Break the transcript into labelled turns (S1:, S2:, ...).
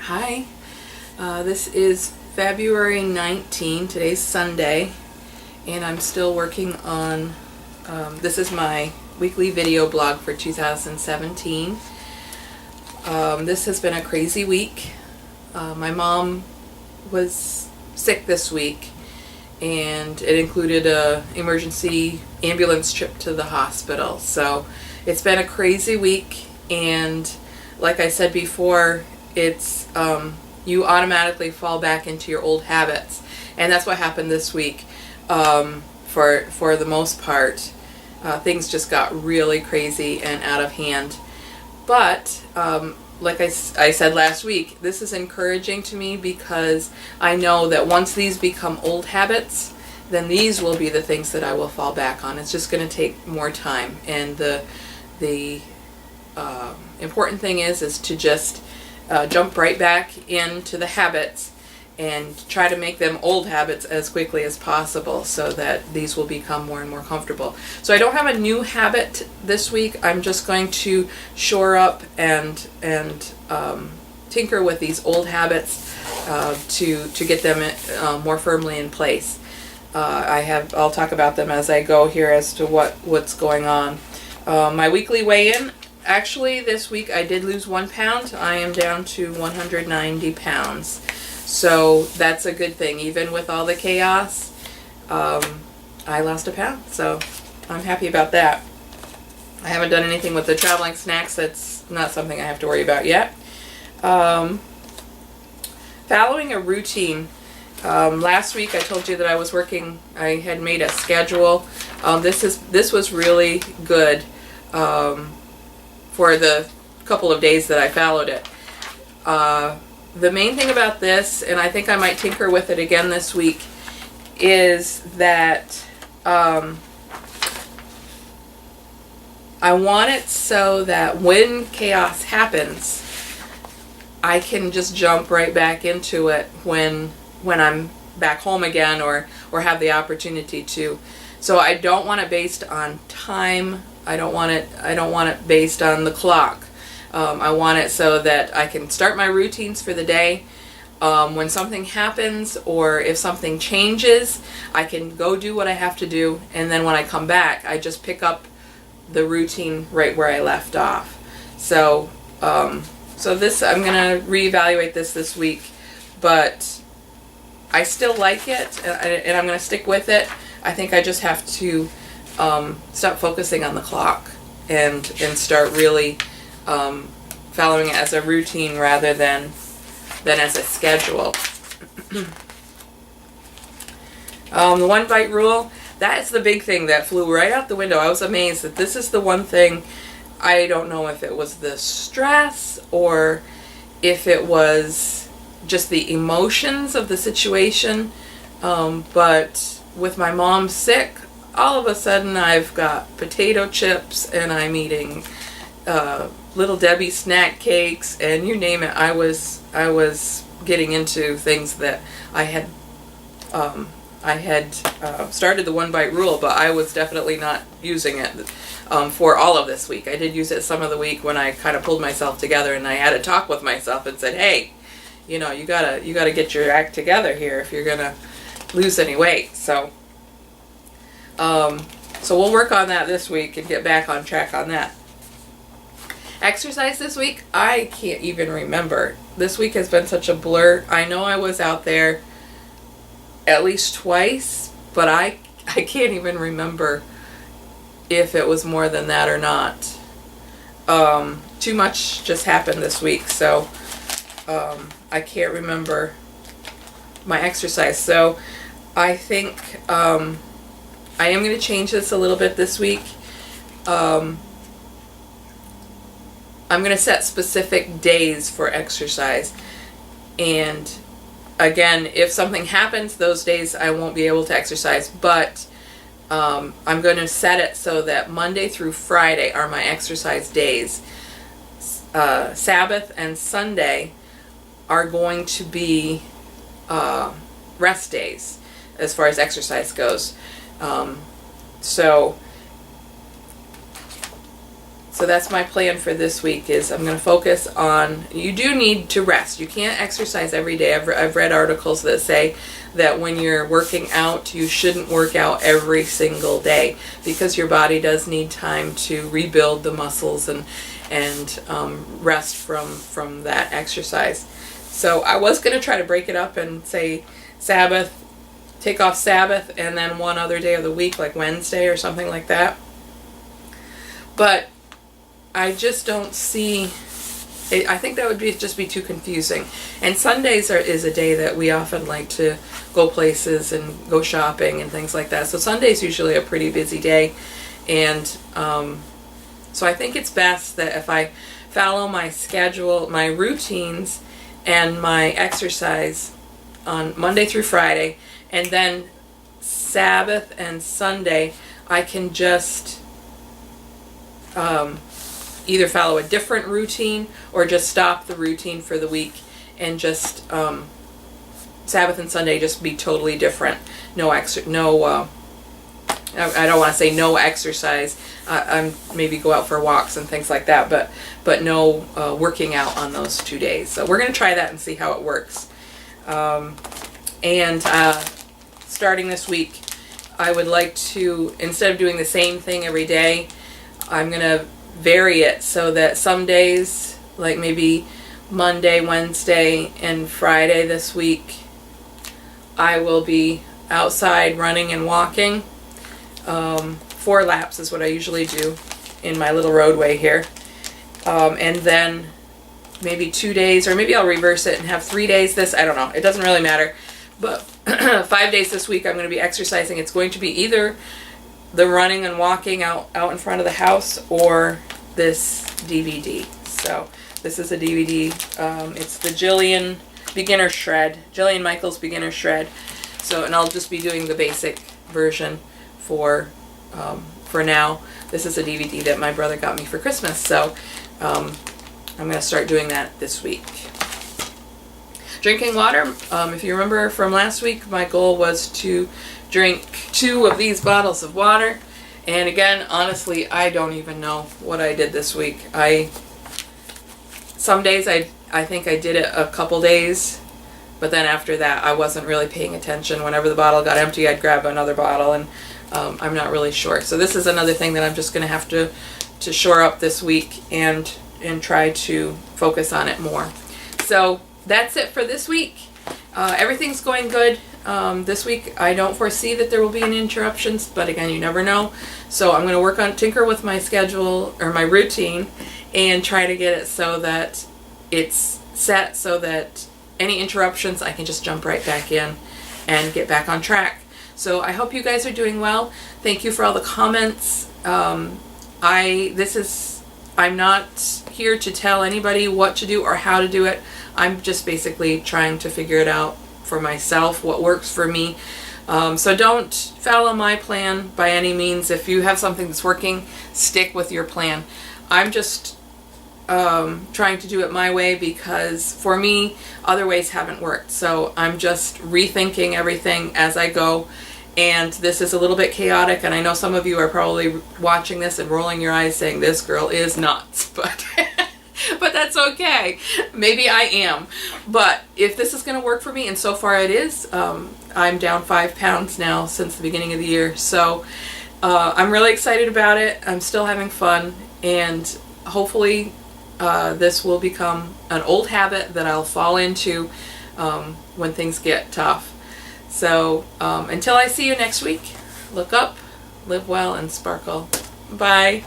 S1: Hi, this is February 19, today's Sunday, and I'm still working on, this is my weekly video blog for 2017. This has been a crazy week. My mom was sick this week, and it included a emergency ambulance trip to the hospital. So it's been a crazy week, and like I said before, it's you automatically fall back into your old habits, and that's what happened this week. For the most part, things just got really crazy and out of hand. But like I said last week, this is encouraging to me because I know that once these become old habits, then these will be the things that I will fall back on. It's just going to take more time, and the important thing is to just jump right back into the habits and try to make them old habits as quickly as possible so that these will become more and more comfortable. So I don't have a new habit this week. I'm just going to shore up and tinker with these old habits to get them more firmly in place. I'll talk about them as I go here as to what's going on. My weekly weigh-in. Actually, this week I did lose 1 pound. I am down to 190 pounds. So that's a good thing. Even with all the chaos, I lost 1 pound. So I'm happy about that. I haven't done anything with the traveling snacks. That's not something I have to worry about yet. Following a routine. Last week I told you that I was working, I had made a schedule. This was really good. For the couple of days that I followed it. The main thing about this, and I think I might tinker with it again this week, is that I want it so that when chaos happens, I can just jump right back into it when I'm back home again or have the opportunity to. So I don't want it based on time. I don't want it based on the clock. I want it so that I can start my routines for the day. When something happens or if something changes, I can go do what I have to do, and then when I come back, I just pick up the routine right where I left off. So, this, I'm going to reevaluate this week, but I still like it, and I'm going to stick with it. I think I just have to stop focusing on the clock and start really following it as a routine rather than as a schedule. The 1 bite rule, that's the big thing that flew right out the window. I was amazed that this is the one thing. I don't know if it was the stress or if it was just the emotions of the situation, but with my mom sick, all of a sudden I've got potato chips and I'm eating Little Debbie snack cakes, and you name it. I was getting into things that I had started the 1 bite rule, but I was definitely not using it for all of this week. I did use it some of the week when I kind of pulled myself together and I had a talk with myself and said, hey, you gotta get your act together here if you're gonna lose any weight. So we'll work on that this week and get back on track on that. Exercise this week, I can't even remember. This week has been such a blur. I know I was out there at least twice, but I can't even remember if it was more than that or not. Too much just happened this week, so I can't remember my exercise. So I think I am going to change this a little bit this week. I'm going to set specific days for exercise. And again, if something happens, those days I won't be able to exercise. But I'm going to set it so that Monday through Friday are my exercise days. Sabbath and Sunday are going to be rest days as far as exercise goes. So So that's my plan for this week, is I'm going to focus on, you do need to rest. You can't exercise every day. I've read articles that say that when you're working out, you shouldn't work out every single day, because your body does need time to rebuild the muscles and rest from that exercise. So I was going to try to break it up and say Sabbath, take off Sabbath, and then one other day of the week, like Wednesday or something like that. But I just don't see, I think that would just be too confusing. And Sundays is a day that we often like to go places and go shopping and things like that. So Sunday's usually a pretty busy day. And so I think it's best that if I follow my schedule, my routines, and my exercise on Monday through Friday, and then Sabbath and Sunday, I can just either follow a different routine or just stop the routine for the week and just Sabbath and Sunday just be totally different. I don't want to say no exercise. I'm maybe go out for walks and things like that, but no working out on those 2 days. So we're going to try that and see how it works. And starting this week, I would like to, instead of doing the same thing every day, I'm going to vary it so that some days, like maybe Monday, Wednesday, and Friday this week, I will be outside running and walking. 4 laps is what I usually do in my little roadway here. And then maybe 2 days, or maybe I'll reverse it and have 3 days this, I don't know, it doesn't really matter. But 5 days this week I'm going to be exercising. It's going to be either the running and walking out in front of the house or this DVD. So this is a DVD. It's the Jillian Beginner Shred, Jillian Michaels Beginner Shred. So, and I'll just be doing the basic version for now. This is a DVD that my brother got me for Christmas. So I'm going to start doing that this week. Drinking water. If you remember from last week, my goal was to drink 2 of these bottles of water. And again, honestly, I don't even know what I did this week. Some days I think I did it a couple days, but then after that I wasn't really paying attention. Whenever the bottle got empty, I'd grab another bottle, and I'm not really sure. So this is another thing that I'm just going to have to shore up this week and try to focus on it more. So that's it for this week. Everything's going good. This week I don't foresee that there will be any interruptions, but again, you never know. So I'm going to tinker with my schedule or my routine and try to get it so that it's set so that any interruptions I can just jump right back in and get back on track. So I hope you guys are doing well. Thank you for all the comments. I'm not here to tell anybody what to do or how to do it. I'm just basically trying to figure it out for myself, what works for me. So don't follow my plan by any means. If you have something that's working, stick with your plan. I'm just trying to do it my way because for me, other ways haven't worked. So I'm just rethinking everything as I go. And this is a little bit chaotic, and I know some of you are probably watching this and rolling your eyes saying, this girl is nuts, but but that's okay. Maybe I am. But if this is going to work for me, and so far it is, I'm down 5 pounds now since the beginning of the year. So I'm really excited about it. I'm still having fun, and hopefully this will become an old habit that I'll fall into when things get tough. So until I see you next week, look up, live well, and sparkle. Bye.